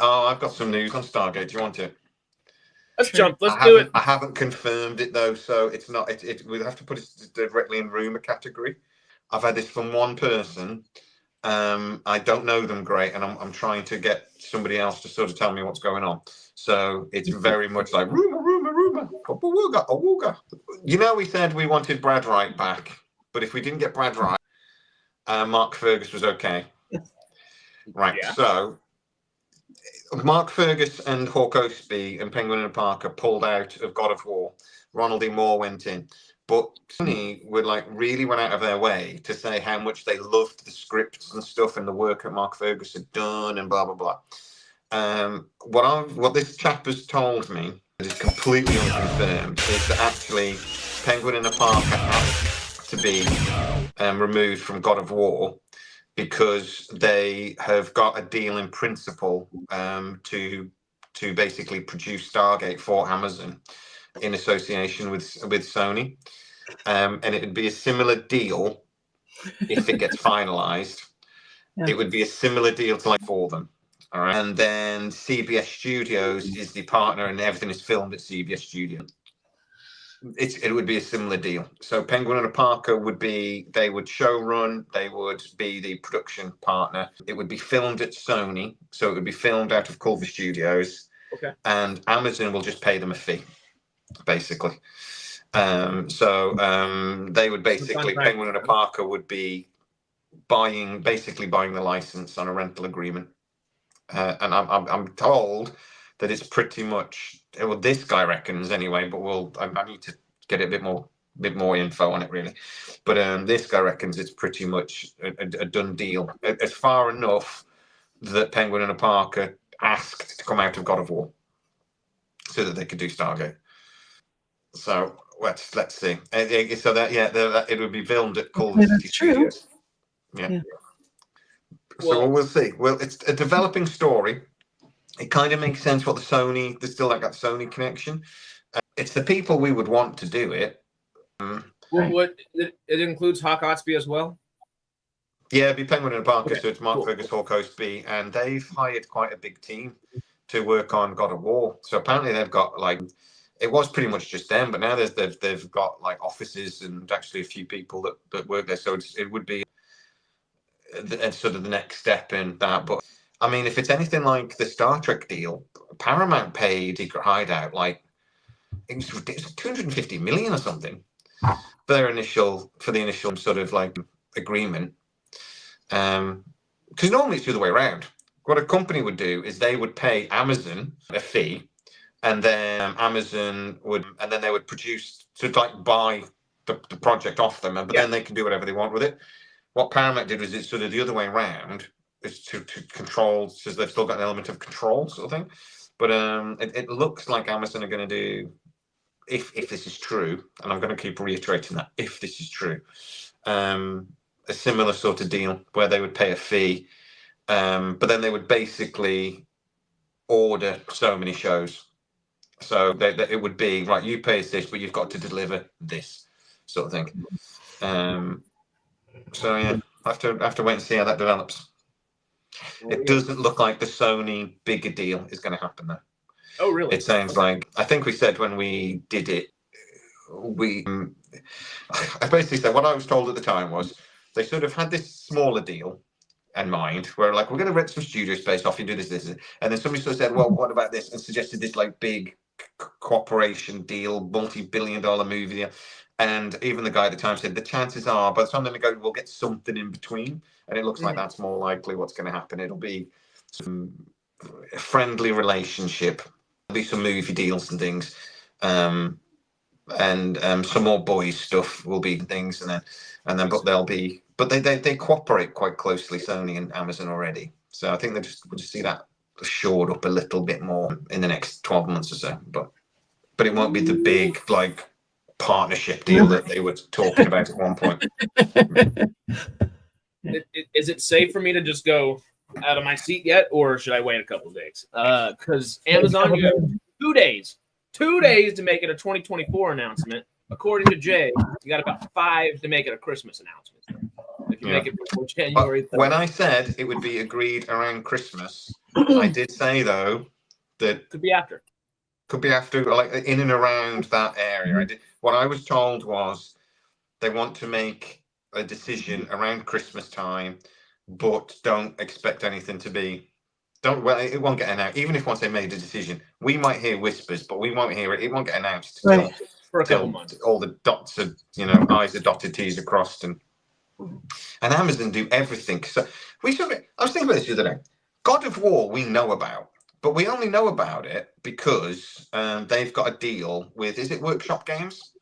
Oh, I've got some news on Stargate. Do you want it? Let's jump. Let's do it. I haven't confirmed it though, so it's not. We'll have to put it directly in rumor category. I've had this from one person. I don't know them great, and I'm trying to get somebody else to sort of tell me what's going on. So it's very much like rumor. Awooga. You know, we said we wanted Brad Wright back, but if we didn't get Brad Wright, Mark Fergus was okay. Right. Yeah. So Mark Fergus and Hawk Ostby and Penguin and Parker pulled out of God of War. Ronald E. Moore went in. But Sony would really went out of their way to say how much they loved the scripts and stuff and the work that Mark Fergus had done and blah, blah, blah. What this chap has told me that is completely unconfirmed is that actually Penguin and Parker had to be removed from God of War because they have got a deal in principle to basically produce Stargate for Amazon in association with Sony. And it would be a similar deal if it gets finalized. Yeah. It would be a similar deal to for them. All right. And then CBS Studios is the partner and everything is filmed at CBS Studios. It would be a similar deal. So Penguin and Parker they would show run, they would be the production partner. It would be filmed at Sony, so it would be filmed out of Culver Studios. Okay. And Amazon will just pay them a fee, basically. They would basically Penguin and Parker would be buying the license on a rental agreement. And I'm told that it's pretty much, well, this guy reckons anyway, but I need to get a bit more info on it really. But this guy reckons it's pretty much a done deal. It's far enough that Penguin and Parker asked to come out of God of War so that they could do Stargate. So let's see. So that it would be filmed at Culver City Studios. Yeah. So we'll see. Well, it's a developing story. It kind of makes sense what there's still that Sony connection. It's the people we would want to do it. What it includes Hawk Ostby as well? Yeah, it'd be Penguin and Parker, so it's Mark Fergus, Hawk Ostby, and they've hired quite a big team to work on God of War. So apparently they've got it was pretty much just them, but now they've got offices and actually a few people that work there. So it would be sort of the next step in that. But I mean, if it's anything like the Star Trek deal, Paramount paid Secret Hideout it was 250 million or something for the initial sort of agreement. Because normally it's the other way around. What a company would do is they would pay Amazon a fee, and then Amazon they would produce to buy the project off them, but then they can do whatever they want with it. What Paramount did was it's sort of the other way around, is to control, so they've still got an element of control sort of thing. But it looks like Amazon are going to do, if this is true, and I'm going to keep reiterating that, if this is true, a similar sort of deal where they would pay a fee, but then they would basically order so many shows. So it would be, right, you pay us this, but you've got to deliver this sort of thing. So yeah, I have to wait and see how that develops. It doesn't look like the Sony bigger deal is going to happen though. Oh, really? It sounds like, I think we said when we did it, I basically said what I was told at the time was they sort of had this smaller deal in mind where we're going to rent some studio space off you, do this, and then somebody sort of said, well, what about this, and suggested this big cooperation deal, multi-billion-dollar movie deal. And even the guy at the time said the chances are by the time they go, we'll get something in between. And it looks like that's more likely what's going to happen. It'll be some friendly relationship. There'll be some movie deals and things. And some more boys stuff will be things. And then but they'll be, but they cooperate quite closely, Sony and Amazon already. So I think we'll just see that shored up a little bit more in the next 12 months or so. But it won't be the big partnership deal that they were talking about at one point. Is it safe for me to just go out of my seat yet, or should I wait a couple of days? Because Amazon, you have 2 days. 2 days to make it a 2024 announcement. According to Jay, you got about 5 to make it a Christmas announcement. If you make it before January 3rd. When I said it would be agreed around Christmas, I did say though that Could be after. like in and around that area. What I was told was they want to make a decision around Christmas time, but don't expect anything to be. It won't get announced. Even if once they made a decision, we might hear whispers, but we won't hear it. It won't get announced for a couple months. All the dots are, I's are dotted, T's are crossed, and Amazon do everything. So I was thinking about this the other day. God of War we know about, but we only know about it because they've got a deal with, is it Workshop Games?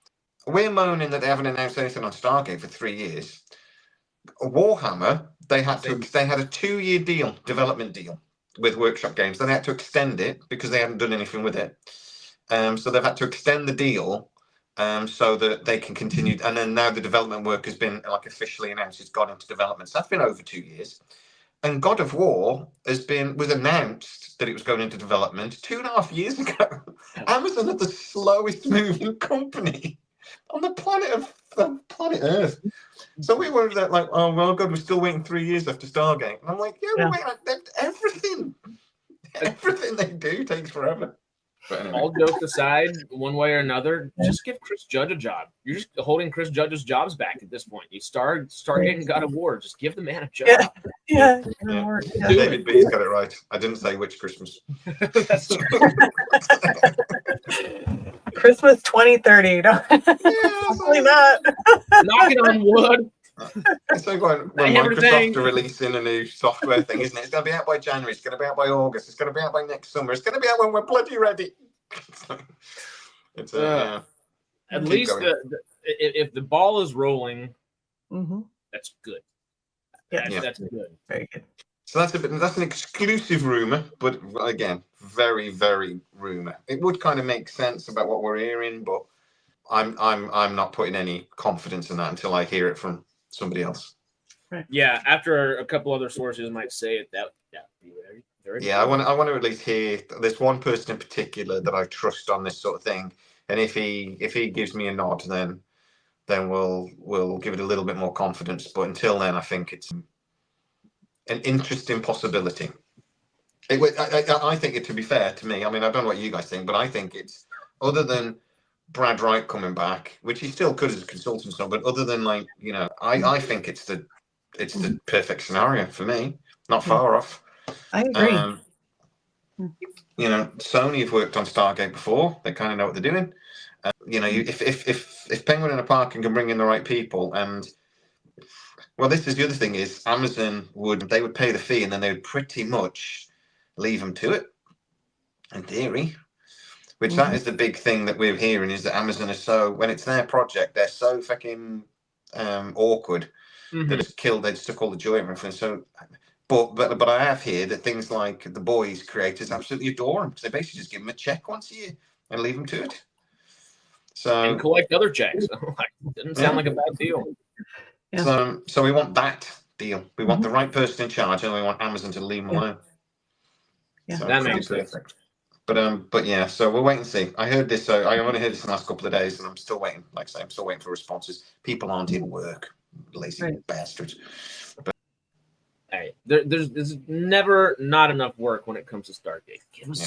We're moaning that they haven't announced anything on Stargate for 3 years. Warhammer, they had a 2-year development deal with Workshop Games. Then they had to extend it because they hadn't done anything with it. So they've had to extend the deal so that they can continue. And then now the development work has been like officially announced. It's gone into development. So that's been over 2 years. And God of War was announced that it was going into development 2.5 years ago. Amazon are the slowest moving company on the planet Earth. So we were that like, oh well, God, we're still waiting 3 years after Stargate. And I'm like, we're waiting. Everything they do takes forever. But anyway. All jokes aside, one way or another, just give Chris Judge a job. You're just holding Chris Judge's jobs back at this point. You start getting God of War. Just give the man a job. Yeah. David B's got it right. I didn't say which Christmas. That's true. Christmas 2030. Hopefully not. Knocking on wood. It's like when Microsoft are releasing a new software thing, isn't it? It's going to be out by January. It's going to be out by August. It's going to be out by next summer. It's going to be out when we're bloody ready. At least if the ball is rolling, that's good. That's good. Very good. So that's an exclusive rumor, but again, very, very rumor. It would kind of make sense about what we're hearing, but I'm not putting any confidence in that until I hear it from somebody else. Right. Yeah, after a couple other sources might say it, that be very, very. Yeah, I want to at least hear. There's one person in particular that I trust on this sort of thing, and if he gives me a nod, then we'll give it a little bit more confidence. But until then, I think it's an interesting possibility. I think it, to be fair to me, I mean, I don't know what you guys think, but I think it's, other than Brad Wright coming back, which he still could as a consultant, but other than I think it's the perfect scenario for me. Not far off. I agree. Sony have worked on Stargate before. They kind of know what they're doing. If Penguin in a Park can bring in the right people, and well, this is the other thing is Amazon would pay the fee, and then they would pretty much leave them to it, in theory. Which that is the big thing that we're hearing, is that Amazon is so, when it's their project, they're so fucking awkward that it's killed. They just took all the joy and everything. So, but I have heard that things like The Boys creators absolutely adore them, because they basically just give them a check once a year and leave them to it. So and collect other checks. Doesn't sound like a bad deal. Yeah. So we want that deal. We want the right person in charge, and we want Amazon to leave them alone. Yeah, so that makes sense. But yeah, so we'll wait and see. I heard this. I only heard this in the last couple of days, and I'm still waiting. Like I say, I'm still waiting for responses. People aren't in work, lazy bastards. But hey, there's never not enough work when it comes to Stargate.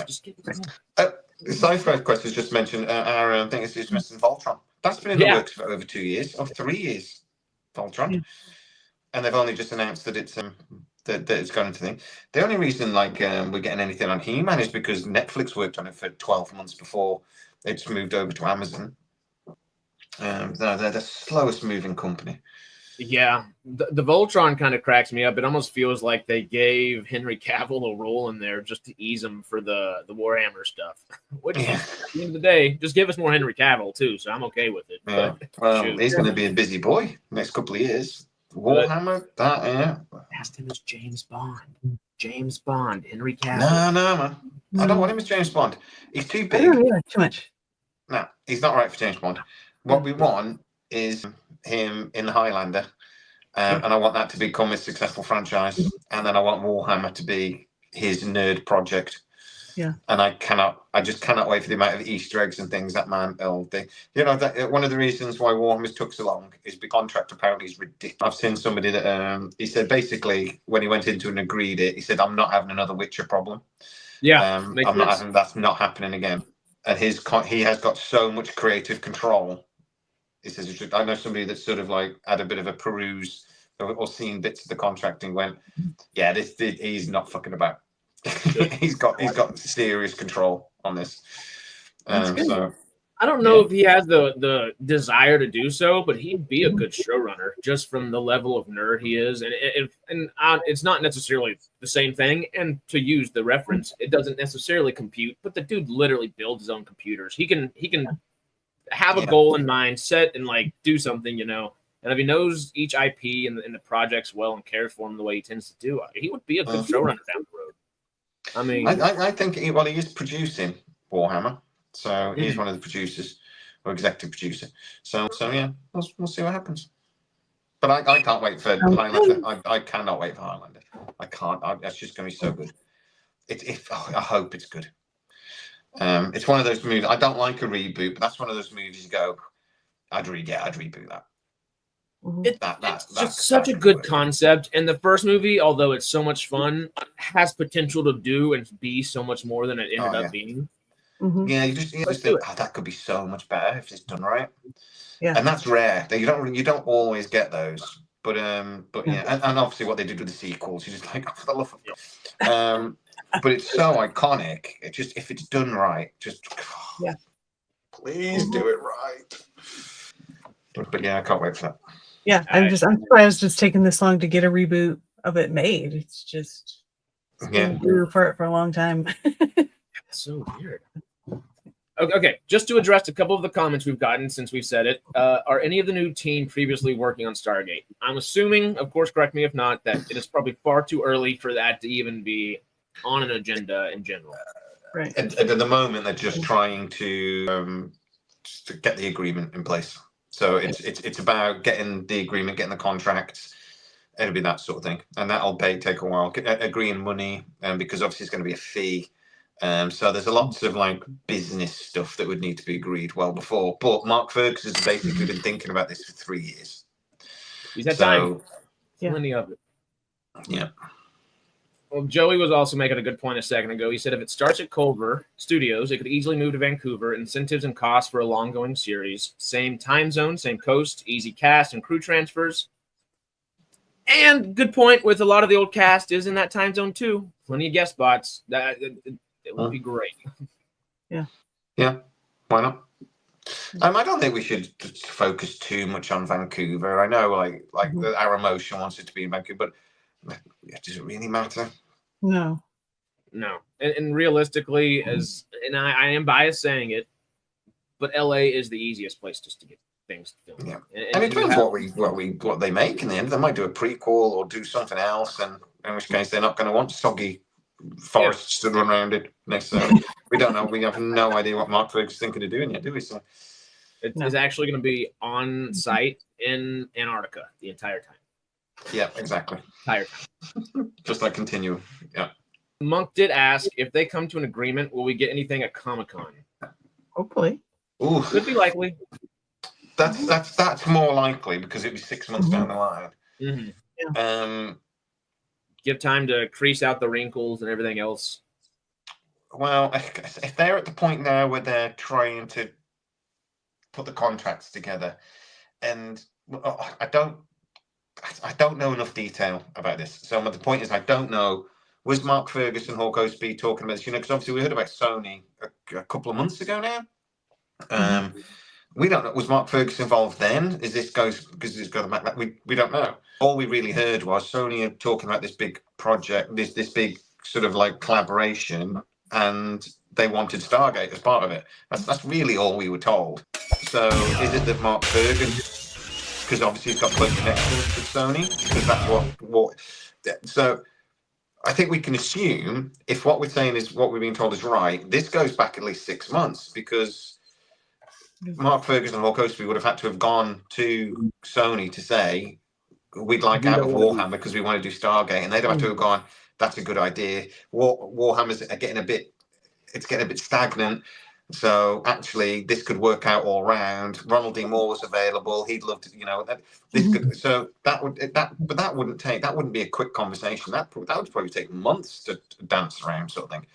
Just give us the Sci-fi quest has just mentioned. I think it's just mentioned Voltron. That's been in the works for over 2 years, or 3 years. Voltron, and they've only just announced that it's that it's going into thing. The only reason we're getting anything on He-Man is because Netflix worked on it for 12 months before it's moved over to Amazon. They're the slowest moving company. Yeah, the Voltron kind of cracks me up. It almost feels like they gave Henry Cavill a role in there just to ease him for the Warhammer stuff. Which, at the end of the day, just give us more Henry Cavill too, so I'm okay with it. Yeah. Well, he's going to be a busy boy next couple of years. Warhammer, Asked him as James Bond. James Bond, Henry Cavill. No, man. I don't want him as James Bond. He's too big. Too much. No, he's not right for James Bond. What we want is him in the Highlander, and I want that to become a successful franchise, and then I want Warhammer to be his nerd project. Yeah. And I just cannot wait for the amount of Easter eggs and things that man will do. That one of the reasons why Warhammer's took so long is the contract apparently is ridiculous. I've seen somebody that he said basically when he went into and agreed it, he said, I'm not having another Witcher problem. Yeah, I'm not having, that's not happening again. And he has got so much creative control. He says, I know somebody that's sort of like had a bit of a peruse or seen bits of the contract and went, yeah, he's not fucking about. he's got serious control on this. So I don't know if he has the desire to do so, but he'd be a good showrunner just from the level of nerd he is. And it's not necessarily the same thing. And to use the reference, it doesn't necessarily compute, but the dude literally builds his own computers. He can have a goal in mind, set and like do something, And if he knows each IP and the projects well and cares for them the way he tends to do, he would be a good showrunner down the road. I mean, I think he is producing Warhammer, so he's one of the producers or executive producer. So yeah, we'll see what happens. But I can't wait for Highlander. I cannot wait for Highlander. I can't. That's just going to be so good. I hope it's good. It's one of those movies. I don't like a reboot, but that's one of those movies you go, I'd reboot that. It's just such a good concept, and the first movie, although it's so much fun, has potential to do and be so much more than it ended up being. Yeah, you just think, that could be so much better if it's done right. Yeah, and that's rare. You don't always get those, but yeah, and obviously what they did with the sequels, you're just like, for the love of but it's so iconic. It just, if it's done right, just please do it right. But yeah, I can't wait for that. Yeah, I'm surprised it's taken this long to get a reboot of it made. It's just been due for it for a long time. That's so weird. Okay, just to address a couple of the comments we've gotten since we've said it, are any of the new team previously working on Stargate? I'm assuming, of course, correct me if not, that it is probably far too early for that to even be on an agenda in general. Right. And at the moment, they're just trying to get the agreement in place. So it's about getting the agreement, getting the contracts. It'll be that sort of thing, and that'll take a while. Agreeing money, because obviously it's going to be a fee. So there's lots of like business stuff that would need to be agreed well before. But Mark Ferguson has basically been thinking about this for 3 years. He's had time. Plenty of it. Yeah. Well, Joey was also making a good point a second ago. He said if it starts at Culver Studios, it could easily move to Vancouver. Incentives and costs for a long-going series. Same time zone, same coast, easy cast and crew transfers. And good point, with a lot of the old cast is in that time zone too. Plenty of guest spots. It would be great. Yeah. Yeah. Why not? I don't think we should focus too much on Vancouver. I know, like our emotion wants it to be in Vancouver, but does it really matter? No. And realistically, and I am biased saying it, but LA is the easiest place just to get things filmed. Yeah. And it depends what they make in the end. They might do a prequel or do something else, and in which case they're not going to want soggy forests to run around it necessarily. We don't know. We have no idea what Mark Ferguson's thinking of doing yet, do we? So it's actually going to be on site in Antarctica the entire time. Yeah, exactly. Entire time. Just like Continuum. Yeah. Monk did ask if they come to an agreement, will we get anything at Comic-Con? Hopefully. Ooh. Could be likely. That's more likely because it'd be 6 months down the line. Mm-hmm. Yeah. Give time to crease out the wrinkles and everything else. Well, if they're at the point now where they're trying to put the contracts together, and I don't know enough detail about this. So the point is, I don't know. Was Mark Ferguson, Hawk Osby talking about this? Because obviously we heard about Sony a couple of months ago now. We don't know. Was Mark Ferguson involved then? Is this because it's going back? We don't know. All we really heard was Sony talking about this big project, this big sort of like collaboration, and they wanted Stargate as part of it. That's really all we were told. So is it that Mark Ferguson, because obviously he's got close connections with Sony, because that's what. So I think we can assume if what we're saying is what we're being told is right, this goes back at least 6 months because Mark Ferguson and Hawk Osby would have had to have gone to Sony to say, we'd like out of Warhammer because we want to do Stargate. And they'd have to have gone, that's a good idea. Warhammer's getting a bit it's getting a bit stagnant. So actually, this could work out all round. Ronald D. Moore was available. He'd love to, this could. So that wouldn't be a quick conversation. That would probably take months to dance around, sort of thing.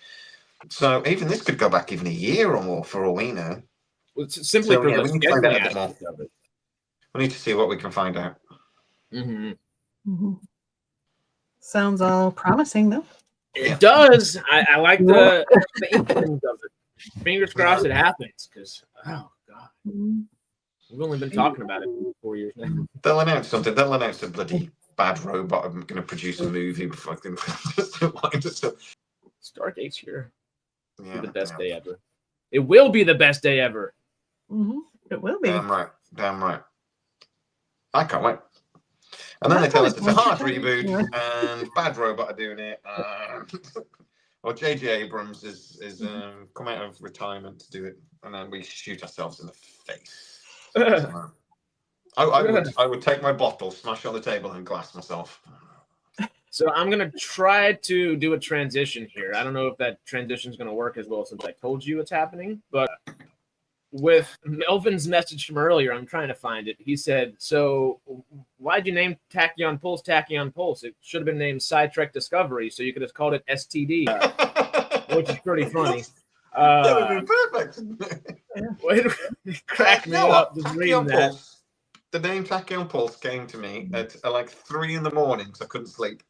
So even this could go back even a year or more, for all we know. Well, it's simply for we need to find out a bit more. of it. We need to see what we can find out. Sounds all promising, though. It does. I like the inklings of it. Fingers crossed it happens, because oh god, we've only been talking about it for 4 years now. They'll announce something. They'll announce a bloody bad robot. I'm going to produce a movie. Fucking Stargate's here. Yeah, the best day ever. It will be the best day ever. It will be. Damn right. Damn right. I can't wait. And then they tell us it's a hard reboot and Bad Robot are doing it. Or J.J. Abrams is come out of retirement to do it, and then we shoot ourselves in the face. I would take my bottle, smash it on the table, and glass myself. So I'm gonna try to do a transition here. I don't know if that transition is gonna work as well since I told you it's happening, but with Melvin's message from earlier, I'm trying to find it. He said, "So why'd you name Tachyon Pulse Tachyon Pulse? It should have been named SciTrek Discovery, so you could have called it STD," which is pretty funny. That would have been perfect. It cracked me up just reading that. Pulse. The name Tachyon Pulse came to me at like 3 a.m, because I couldn't sleep,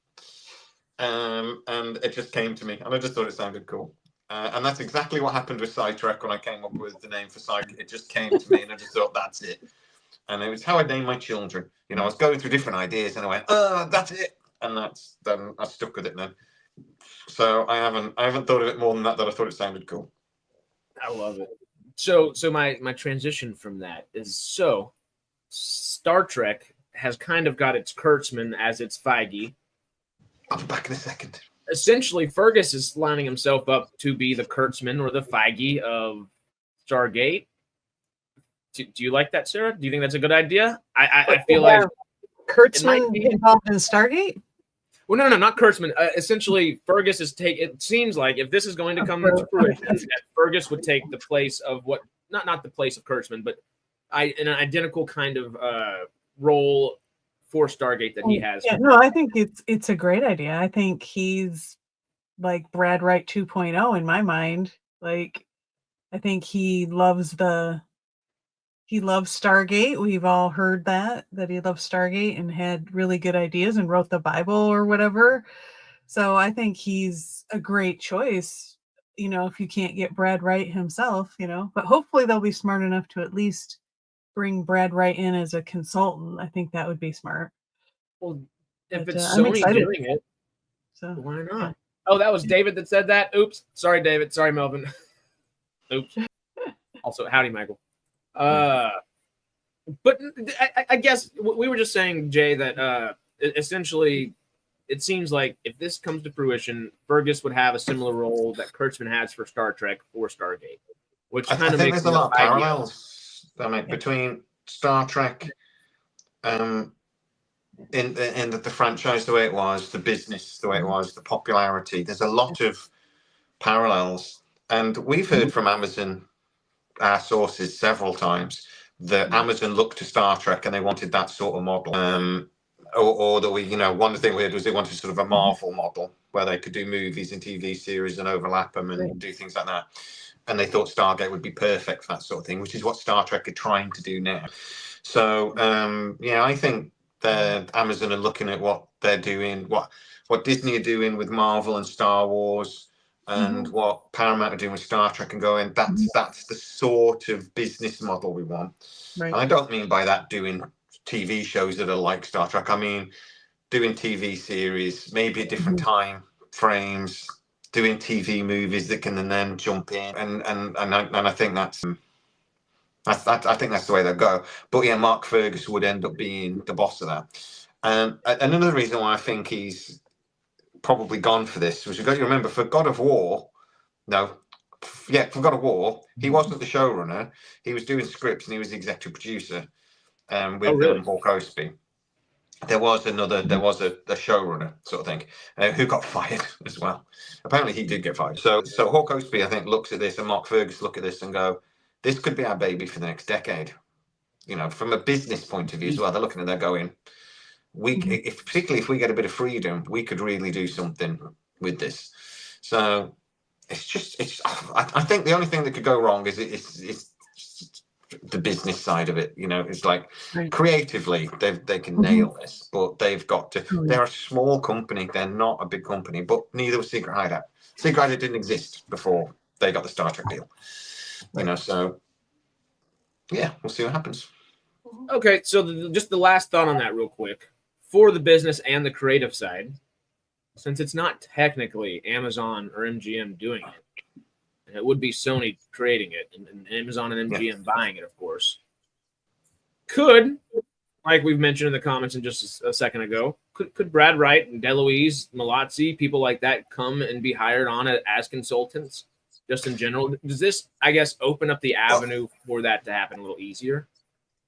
and it just came to me, and I just thought it sounded cool. And that's exactly what happened with SciTrek when I came up with the name for SciTrek. It just came to me, and I just thought, that's it. And it was how I named my children. I was going through different ideas, and I went, that's it. And then I stuck with it then. So I haven't thought of it more than that I thought it sounded cool. I love it. So my transition from that is, so Star Trek has kind of got its Kurtzman as its Feige. I'll be back in a second. Essentially, Fergus is lining himself up to be the Kurtzman or the Feige of Stargate. Do you like that, Sarah? Do you think that's a good idea? I feel like Kurtzman involved in Stargate? Well, no, not Kurtzman. Essentially, Fergus is it seems like if this is going to come to fruition, that Fergus would take the place of what not the place of Kurtzman, but in an identical kind of role for Stargate that he has. Yeah, no, I think it's a great idea. I think he's like Brad Wright 2.0 in my mind. Like, I think he loves Stargate. We've all heard that he loves Stargate and had really good ideas and wrote the Bible or whatever. So I think he's a great choice, if you can't get Brad Wright himself, but hopefully they'll be smart enough to at least bring Brad Wright in as a consultant. I think that would be smart. Well, if it's Sony doing it, so why not? Yeah. Oh, that was David that said that. Oops. Sorry, David. Sorry, Melvin. Oops. Also, howdy, Michael. But I guess we were just saying, Jay, that essentially it seems like if this comes to fruition, Fergus would have a similar role that Kurtzman has for Star Trek for Stargate, which kind of makes there's a lot of parallels. Between Star Trek, in the franchise the way it was, the business the way it was, the popularity. There's a lot of parallels, and we've heard from Amazon, our sources, several times that Amazon looked to Star Trek and they wanted that sort of model. Or that one thing we heard was they wanted sort of a Marvel model where they could do movies and TV series and overlap them and do things like that. And they thought Stargate would be perfect for that sort of thing, which is what Star Trek are trying to do now. So, I think that Amazon are looking at what they're doing, what Disney are doing with Marvel and Star Wars, and what Paramount are doing with Star Trek, and going, that's the sort of business model we want. Right. And I don't mean by that doing TV shows that are like Star Trek. I mean doing TV series, maybe at different time frames, doing TV movies that can then jump in, and I think that's I think that's the way they'll go. But yeah, Mark Fergus would end up being the boss of that. And another reason why I think he's probably gone for this was, you've got to remember, for God of War, for God of War, he wasn't the showrunner. He was doing scripts and he was the executive producer with Paul Cosby. there was a showrunner sort of thing who got fired as well. Apparently he did get fired. So Hawk Ostby, I think, looks at this, and Mark Fergus look at this and go, this could be our baby for the next decade. You know, from a business point of view as well, they're looking at, they're going, particularly if we get a bit of freedom, we could really do something with this. So I think the only thing that could go wrong is it's the business side of it. You know, it's like creatively they can nail this, but they've got to. They're a small company. They're not a big company, but neither was Secret Hideout. Secret Hideout didn't exist before they got the Star Trek deal. You know, so yeah, we'll see what happens. Okay, so just the last thought on that real quick. For the business and the creative side, since it's not technically Amazon or MGM doing it, and it would be Sony creating it, and Amazon and MGM buying it, of course, could, like we've mentioned in the comments in just a second ago, could Brad Wright and DeLuise, Malazzi, people like that come and be hired on as consultants, just in general? Does this, I guess, open up the avenue for that to happen a little easier?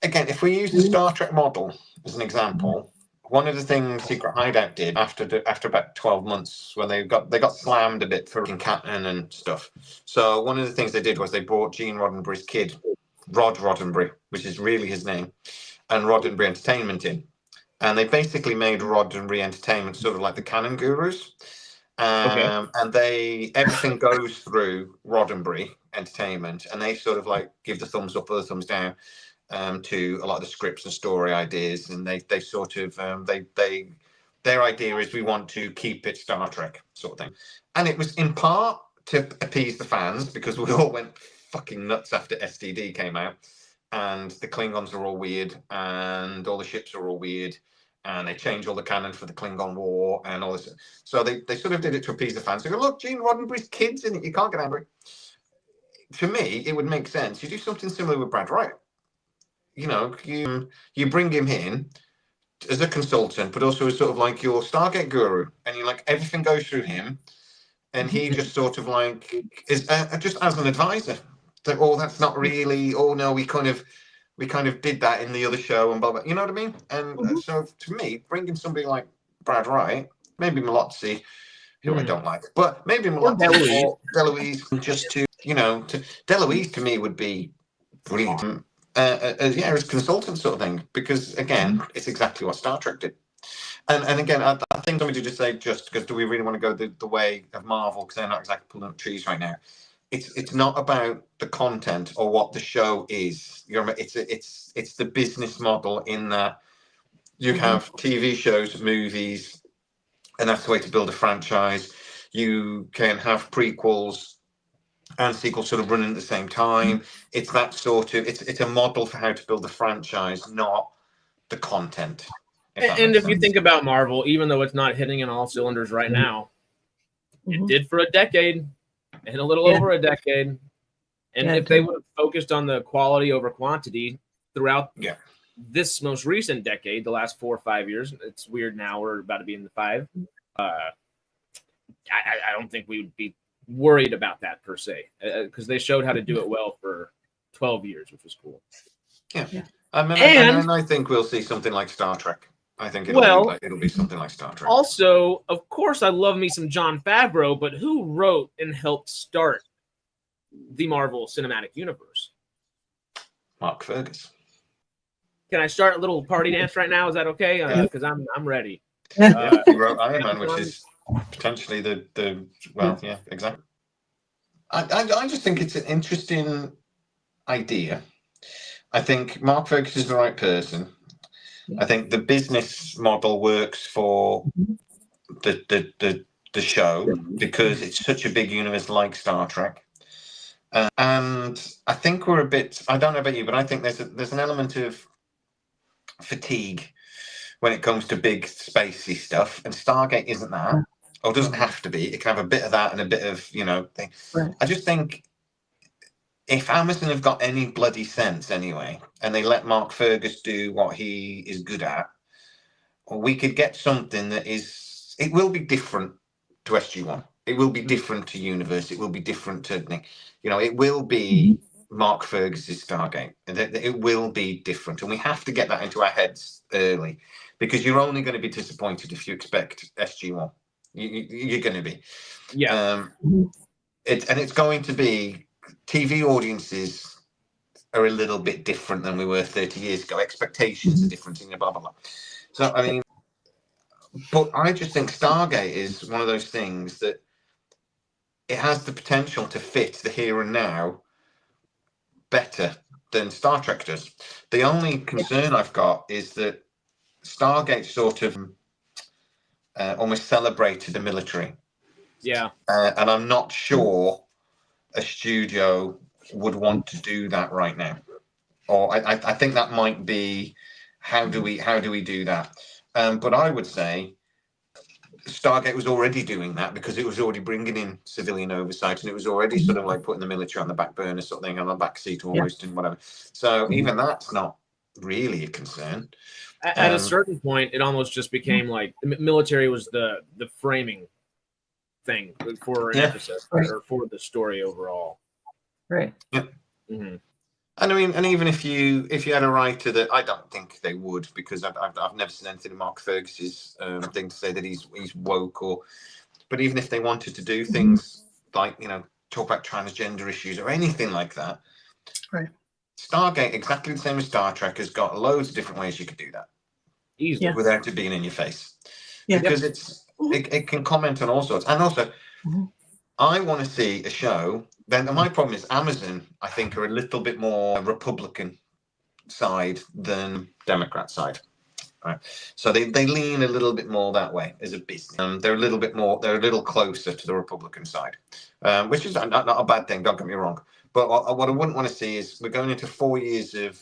Again, if we use the Star Trek model as an example, one of the things Secret Hideout did after about 12 months, when they got slammed a bit for Captain and stuff. So one of the things they did was they brought Gene Roddenberry's kid, Rod Roddenberry, which is really his name, and Roddenberry Entertainment in, and they basically made Roddenberry Entertainment sort of like the canon gurus. And everything goes through Roddenberry Entertainment, and they sort of like give the thumbs up or the thumbs down to a lot of the scripts and story ideas, and they sort of their idea is we want to keep it Star Trek sort of thing. And it was in part to appease the fans, because we all went fucking nuts after STD came out, and the Klingons are all weird, and all the ships are all weird, and they changed all the canon for the Klingon War and all this. So they sort of did it to appease the fans. They go, look, Gene Roddenberry's kid's in it, you can't get angry. To me, it would make sense. You do something similar with Brad Wright. You know, you bring him in as a consultant, but also as sort of like your Stargate guru, and you like everything goes through him, and he just sort of like is just as an advisor. Like, oh, that's not really. Oh no, we kind of did that in the other show, and blah blah. You know what I mean? And so to me, bringing somebody like Brad Wright, maybe Malazzi, who I don't like, but maybe Malazzi or DeLuise, just to DeLuise to me would be brilliant. As consultant sort of thing, because again, it's exactly what Star Trek did. And again, I think somebody just say, just because do we really want to go the way of Marvel, because they're not exactly pulling up trees right now. It's not about the content or what the show is. It's the business model, in that you have TV shows, movies, and that's the way to build a franchise. You can have prequels and sequels sort of running at the same time. It's that sort of it's a model for how to build a franchise, not the content. If you think about Marvel, even though it's not hitting in all cylinders right now, it did for a decade and a little over a decade. And if they would have focused on the quality over quantity throughout this most recent decade, the last 4 or 5 years, it's weird now we're about to be in the 5. I don't think we would be worried about that per se, because they showed how to do it well for 12 years, which was cool. And I think we'll see something like Star Trek. I think it'll be something like Star Trek. Also, of course, I love me some Jon Favreau, but who wrote and helped start the Marvel Cinematic Universe? Mark Fergus. Can I start a little party dance right now? Is that okay? Because I'm ready. He wrote Iron Man, which is potentially exactly. I just think it's an interesting idea. I think Mark Fergus is the right person. I think the business model works for the show, because it's such a big universe like Star Trek. And I think we're a bit, I don't know about you, but I think there's an element of fatigue when it comes to big spacey stuff, and Stargate isn't that. Or doesn't have to be. It can have a bit of that and a bit of, thing. Right. I just think if Amazon have got any bloody sense anyway, and they let Mark Fergus do what he is good at, we could get something that it will be different to SG-1. It will be different to Universe. It will be different to, it will be Mark Fergus's Stargate. It will be different, and we have to get that into our heads early, because you're only going to be disappointed if you expect SG-1. You're going to be. Yeah. It's going to be, TV audiences are a little bit different than we were 30 years ago. Expectations are different, and blah blah blah. So I mean, but I just think Stargate is one of those things that it has the potential to fit the here and now better than Star Trek does. The only concern I've got is that Stargate sort of almost celebrated the military. Yeah. And I'm not sure a studio would want to do that right now. Or I think that might be, how do we do that? But I would say Stargate was already doing that, because it was already bringing in civilian oversight, and it was already sort of like putting the military on the back burner, sort of thing, on the back seat almost, and whatever. So even that's not really a concern. At a certain point, it almost just became like the military was the framing thing for an episode, or for the story overall. Right. Yeah. Mm-hmm. And I mean, and even if you had a writer that, I don't think they would, because I've never seen anything in Mark Fergus's thing to say that he's woke, or, but even if they wanted to do things like, you know, talk about transgender issues or anything like that, right? Stargate, exactly the same as Star Trek, has got loads of different ways you could do that easily without it being in your face, because it can comment on all sorts, and also. I want to see a show. Then my problem is Amazon, I think, are a little bit more Republican side than Democrat side. Right. So they lean a little bit more that way as a business. They're a little closer to the Republican side, which is not a bad thing. Don't get me wrong. But what I wouldn't want to see is we're going into 4 years of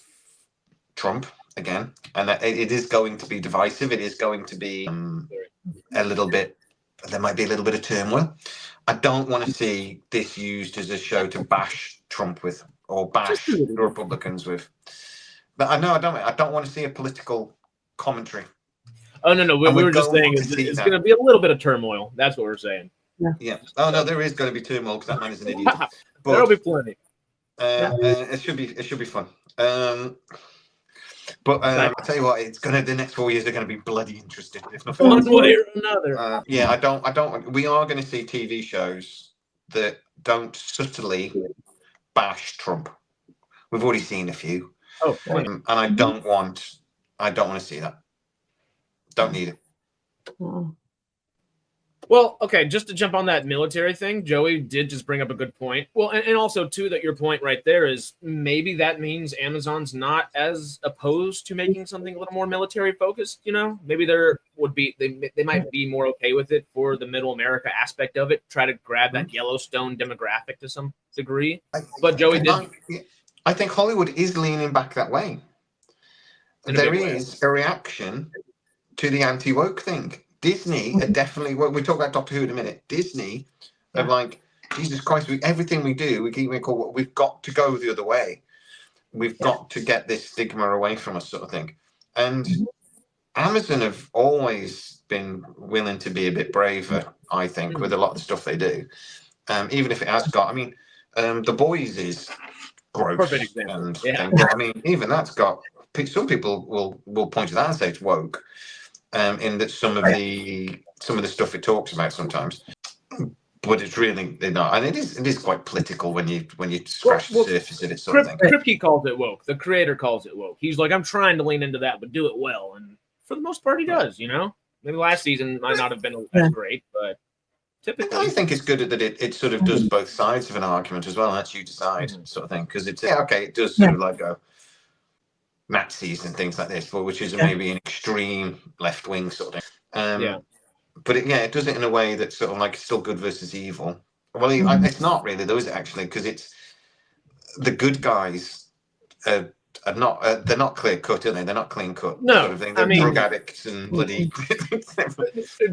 Trump again, and it is going to be divisive. It is going to be a little bit. There might be a little bit of turmoil. I don't want to see this used as a show to bash Trump with, or bash the Republicans with. But I don't want to see a political commentary. Oh no, we were just saying it's going to be a little bit of turmoil. That's what we're saying. Yeah. Oh no, there is going to be turmoil, because that man is an idiot. But there'll be plenty. It should be fun. But I tell you what, the next 4 years are going to be bloody interesting, if not one way or another. Yeah, I don't. We are going to see TV shows that don't subtly bash Trump. We've already seen a few. And I don't want to see that. Don't need it. Well, okay, just to jump on that military thing, Joey did just bring up a good point. Well, and also, too, that your point right there is maybe that means Amazon's not as opposed to making something a little more military focused, you know? Maybe there would be, they might be more okay with it for the middle America aspect of it, try to grab that Yellowstone demographic to some degree. But Joey I think Hollywood is leaning back that way. There is a reaction to the anti-woke thing. Disney are definitely, we talk about Doctor Who in a minute. Disney are like, Jesus Christ, everything we do, we've got to go the other way. We've got to get this stigma away from us, sort of thing. And Amazon have always been willing to be a bit braver, I think, with a lot of the stuff they do. Even if it has got, I mean, The Boys is gross. Perfect example. I mean, even that's got, some people will point to that and say it's woke. In that some of the stuff it talks about sometimes, but it's really not, and it is quite political when you scratch the surface of it, sort of thing. Kripke calls it woke. The creator calls it woke. He's like, I'm trying to lean into that, but do it well, and for the most part, he does. You know, maybe last season might not have been as great, but typically, I think it's good that it sort of does both sides of an argument as well. And that's you decide, sort of thing, because it's it does sort of like go Nazis and things like this, which is maybe an extreme left wing sort of thing. But it does it in a way that's sort of like still good versus evil. Well, it's not really, though, is it, actually? Because it's the good guys are not they're not clear cut, are they? They're not clean cut. No, sort of thing. They're drug addicts and bloody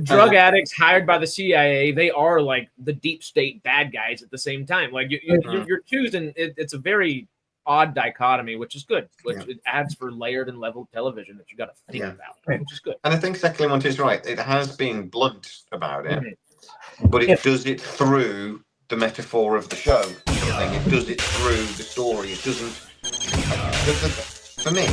drug addicts hired by the CIA. They are like the deep state bad guys at the same time. Like you're choosing. It's a very odd dichotomy, which is good, which it adds for layered and leveled television that you got to think about, which is good. And I think Second is right. It has been blunt about it, but it does it through the metaphor of the show. Sort of thing. It does it through the story. It doesn't. For me,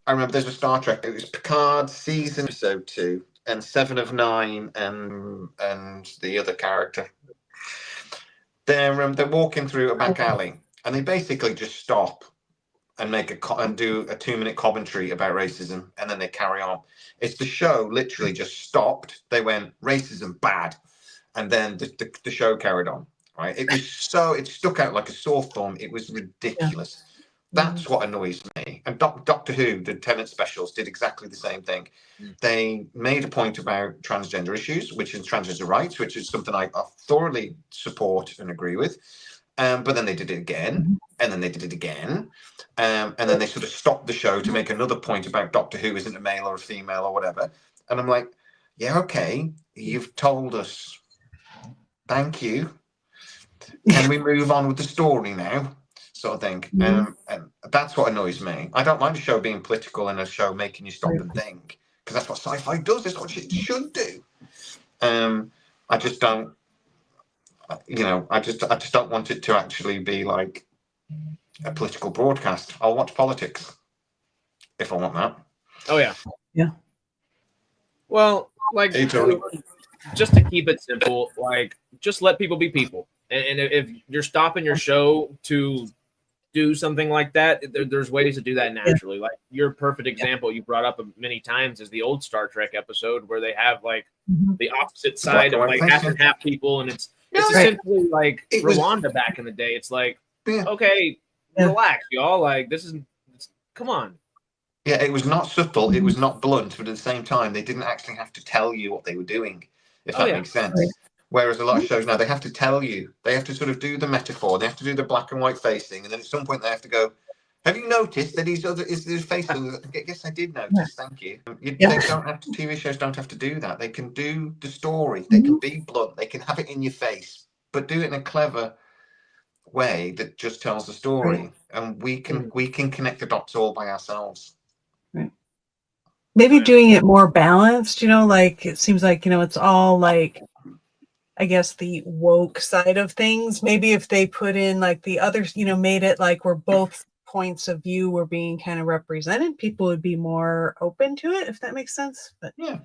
I remember there's a Star Trek. It was Picard season episode 2 and 7 of 9 and the other character. They're walking through a back alley and they basically just stop and do a 2-minute commentary about racism, and then they carry on. It's the show literally just stopped. They went racism bad, and then the show carried on. Right? It stuck out like a sore thumb. It was ridiculous. That's what annoys me. And Doctor Who, the Tennant specials, did exactly the same thing. They made a point about transgender issues, which is transgender rights, which is something I thoroughly support and agree with. But then they did it again, and then they did it again, and then they sort of stopped the show to make another point about Doctor Who isn't a male or a female or whatever. And I'm like, yeah, okay, you've told us. Thank you. Can we move on with the story now? Sort of thing. And that's what annoys me. I don't mind a show being political and a show making you stop and think, because that's what sci-fi does. It's what it should do. I just don't. I just don't want it to actually be like a political broadcast. I'll watch politics if I want that. Oh yeah. Yeah. Well, like, Hey, Tony. just to keep it simple, like, just let people be people. And if you're stopping your show to do something like that, there's ways to do that naturally. Like your perfect example you brought up many times is the old Star Trek episode where they have like the opposite side of like half and half people, and it's essentially like Rwanda back in the day. It's like, okay, relax, y'all. Like come on. Yeah, it was not subtle. It was not blunt, but at the same time, they didn't actually have to tell you what they were doing, if that makes sense. Right. Whereas a lot of shows now, they have to tell you. They have to sort of do the metaphor. They have to do the black and white facing, and then at some point they have to go, have you noticed that is his face? Yes, I did notice. Thank you. They don't have to. TV shows don't have to do that. They can do the story. They can be blunt. They can have it in your face, but do it in a clever way that just tells the story, and we can connect the dots all by ourselves. Right. Maybe doing it more balanced. Like it seems like it's all like, I guess, the woke side of things. Maybe if they put in like the others, made it like where both points of view were being kind of represented, people would be more open to it, if that makes sense. But I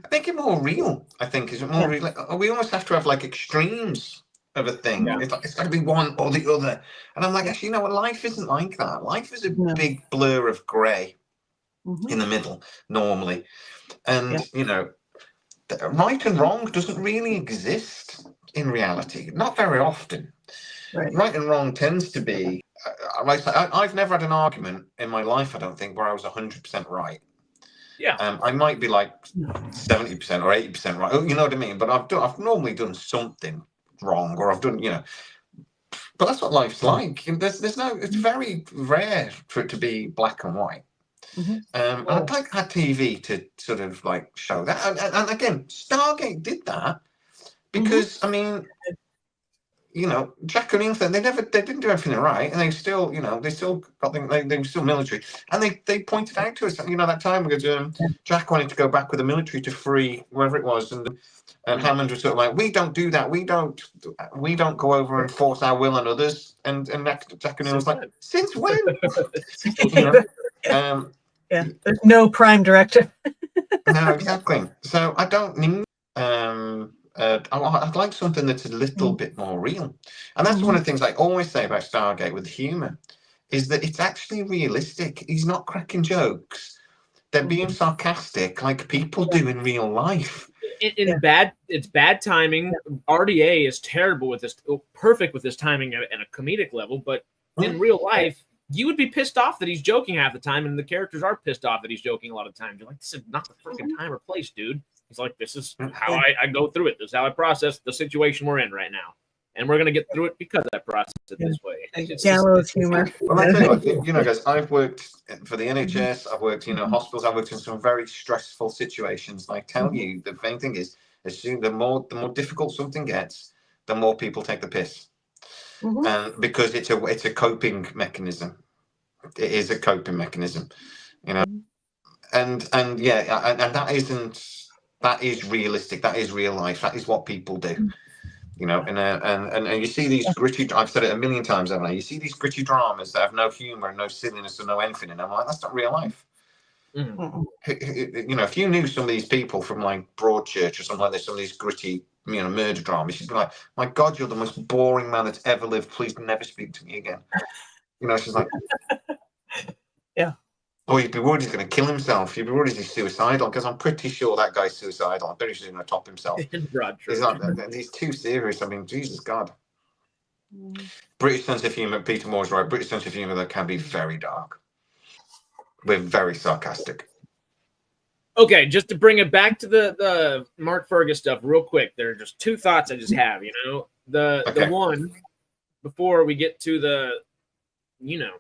think it's more real. I think is it more real. We almost have to have like extremes of a thing. It's got to be one or the other. And I'm like, actually, life isn't like that. Life is a big blur of grey in the middle normally, and right and wrong doesn't really exist in reality. Not very often. Right and wrong tends to be. I've never had an argument in my life, I don't think, where I was 100% right. Yeah. I might be like 70% or 80% right. You know what I mean? But I've normally done something wrong, or I've done, But that's what life's like. It's very rare for it to be black and white. I'd like that TV to sort of like show that, and again, Stargate did that because I mean, Jack O'Neill thing, they didn't do everything right, and they still got they were still military, and they pointed out to us, that time because Jack wanted to go back with the military to free wherever it was, and Hammond was sort of like, we don't do that, we don't go over and force our will on others, and Jack O'Neill was like, since when? There's no prime directive. No, exactly. So I don't need. I'd like something that's a little bit more real, and that's one of the things I always say about Stargate with humor, is that it's actually realistic. He's not cracking jokes; they're being sarcastic, like people do in real life. It's bad timing. RDA is terrible with this, perfect with this timing at a comedic level, but in real life, you would be pissed off that he's joking half the time, and the characters are pissed off that he's joking a lot of times. You're like, this is not the freaking time or place, dude. He's like, this is how I go through it. This is how I process the situation we're in right now. And we're going to get through it because I process it this way. Gallows humor. Well, I tell you, guys, I've worked for the NHS. I've worked, hospitals. I've worked in some very stressful situations. And I tell you, the main thing is, the more difficult something gets, the more people take the piss. And because it's a coping mechanism. It is a coping mechanism, and that is realistic. That is real life. That is what people do. you know, and you see these gritty. I've said it a million times, haven't I? You see these gritty dramas that have no humor and no silliness and no anything, and I'm like, that's not real life. Mhm. You know, if you knew some of these people from like Broadchurch or something like this, some of these gritty, you know, murder dramas, you'd be like, my God, you're the most boring man that's ever lived. Please never speak to me again. You know, she's like, Yeah. or you'd be worried he's going to kill himself. You'd be worried he's suicidal, because I'm pretty sure that guy's suicidal. I'm pretty sure he's going to top himself. In Broadchurch. He's too serious. I mean, Jesus God. British sense of humor, Peter Moore's right. British sense of humor that can be very dark. We're very sarcastic. Okay, just to bring it back to the Mark Fergus stuff real quick. There are just two thoughts I just have, you know. The one, before we get to the, you know,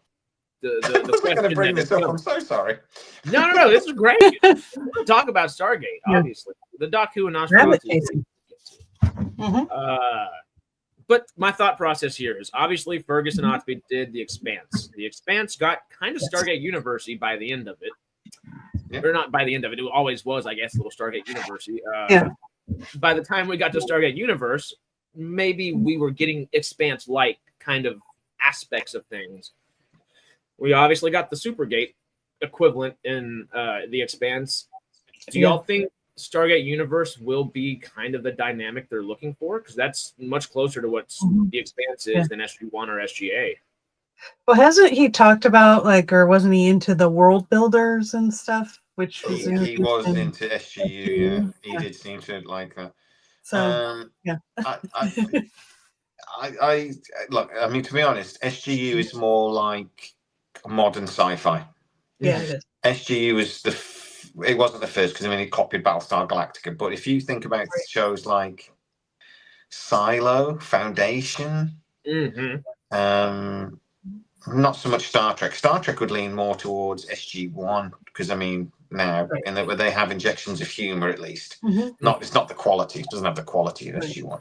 the I'm going to bring this up. I'm so sorry. No, this is great. We'll talk about Stargate, obviously. The Doc Who and Nosferatu. But my thought process here is, obviously Fergus and Otsby did The Expanse. The Expanse got kind of Stargate University by the end of it. Yeah. Or not by the end of it. It always was, I guess, a little Stargate University. By the time we got to Stargate Universe, maybe we were getting Expanse-like kind of aspects of things. We obviously got the Supergate equivalent in The Expanse. Do y'all think Stargate Universe will be kind of the dynamic they're looking for? Because that's much closer to what The Expanse is than SG-1 or SGA. Well, hasn't he talked about, like, or wasn't he into the world builders and stuff? Which was he was into SGU. He did seem to like that. So I look. I mean, to be honest, SGU is more like modern sci-fi. Yeah, it is. SGU is it wasn't the first, because I mean it copied Battlestar Galactica. But if you think about shows like Silo, Foundation, not so much Star Trek. Star Trek would lean more towards SG-1, because I mean now, and where they have injections of humor at least. It's not the quality. It doesn't have the quality of SG-1,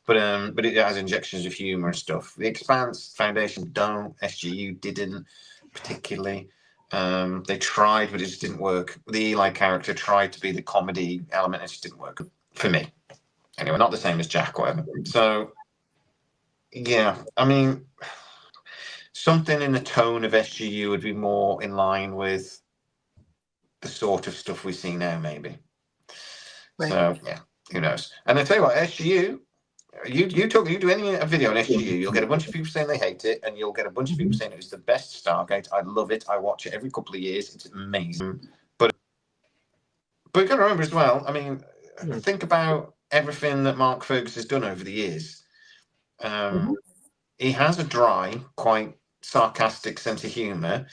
but it has injections of humor and stuff. The Expanse, Foundation don't. SGU didn't particularly. They tried, but it just didn't work. The Eli character tried to be the comedy element, and it just didn't work for me. Anyway, not the same as Jack, whatever. So yeah, I mean, something in the tone of SGU would be more in line with the sort of stuff we see now, maybe. Right. So yeah, who knows? And I tell you what, SGU, you do a video on SGU, you'll get a bunch of people saying they hate it, and you'll get a bunch of people saying it was the best Stargate. I love it. I watch it every couple of years. It's amazing. But you got to remember as well. I mean, think about everything that Mark Fergus has done over the years. He has a dry, quite sarcastic sense of humor.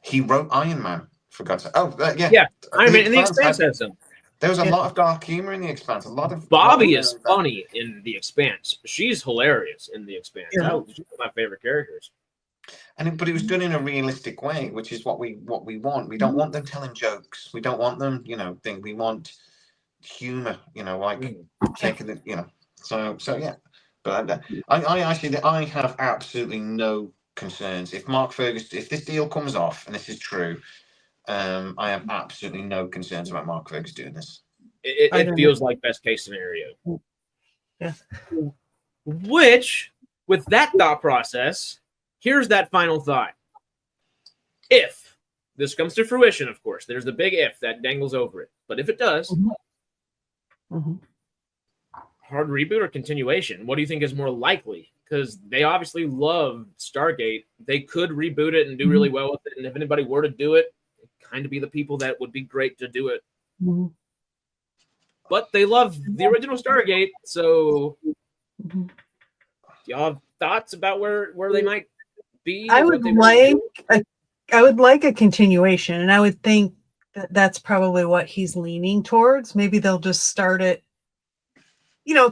He wrote Iron Man, for God's sake. Iron Man in The Expanse has some. There was a lot of dark humor in The Expanse. Bobby is funny in The Expanse. She's hilarious in The Expanse. She's one of my favorite characters. But it was done in a realistic way, which is what we want. We don't want them telling jokes. We don't want them, we want humor, like taking it, So yeah. But I have absolutely no concerns. If this deal comes off, and this is true, I have absolutely no concerns about Mark Fergus doing this. It feels like best case scenario. Yeah. Which, with that thought process, here's that final thought. If this comes to fruition, of course, there's the big if that dangles over it. But if it does, hard reboot or continuation? What do you think is more likely? Because they obviously love Stargate. They could reboot it and do really well with it. And if anybody were to do it, it'd kind of be the people that would be great to do it. But they love the original Stargate. So do y'all have thoughts about where they might be? I would like a continuation. And I would think that's probably what he's leaning towards. Maybe they'll just start it,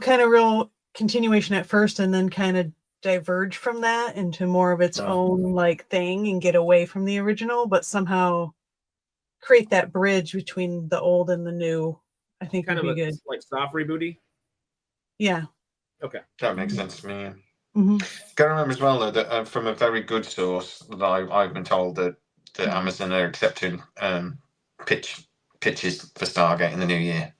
kind of real continuation at first, and then kind of diverge from that into more of its own thing and get away from the original, but somehow create that bridge between the old and the new. I think would be good. Like soft rebooty. Yeah. Okay. That makes sense to me. Got to remember as well, though, that from a very good source that I've been told that Amazon are accepting pitches for Stargate in the new year.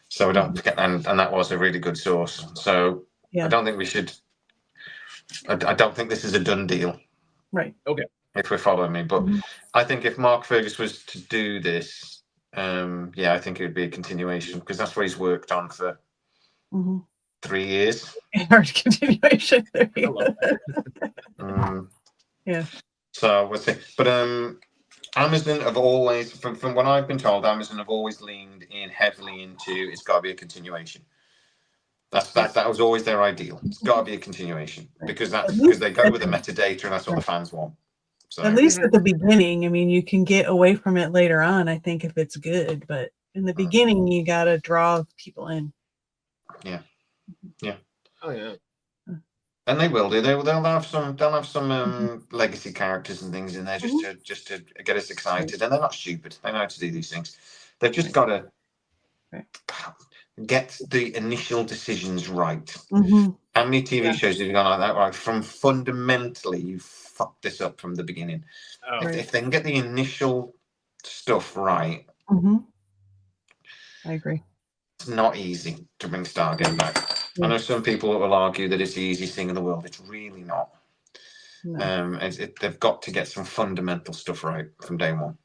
So we don't forget, and that was a really good source. So Yeah. I don't think we should. I don't think this is a done deal. Right. Okay. If we're following me, but Mhm. I think if Mark Fergus was to do this, I think it would be a continuation because that's what he's worked on for 3 years. Hard continuation. There I you love go. Yeah. So we'll see. But Amazon have always, from what I've been told, Amazon have always leaned in heavily into it's got to be a continuation. That was always their ideal. It's got to be a continuation because they go with the metadata and that's what the fans want. So at least at the beginning, I mean, you can get away from it later on, I think, if it's good. But in the beginning, you got to draw people in. Yeah. Oh yeah. And they will do. They'll have some legacy characters and things in there just to get us excited. And they're not stupid. They know how to do these things. They've just got to get the initial decisions right. How many TV shows have you gone like that? Right, from fundamentally, you fucked this up from the beginning. Oh. If they can get the initial stuff right, I agree. it's not easy to bring Stargate back. I know some people will argue that it's the easiest thing in the world. It's really not. No. They've got to get some fundamental stuff right from day one.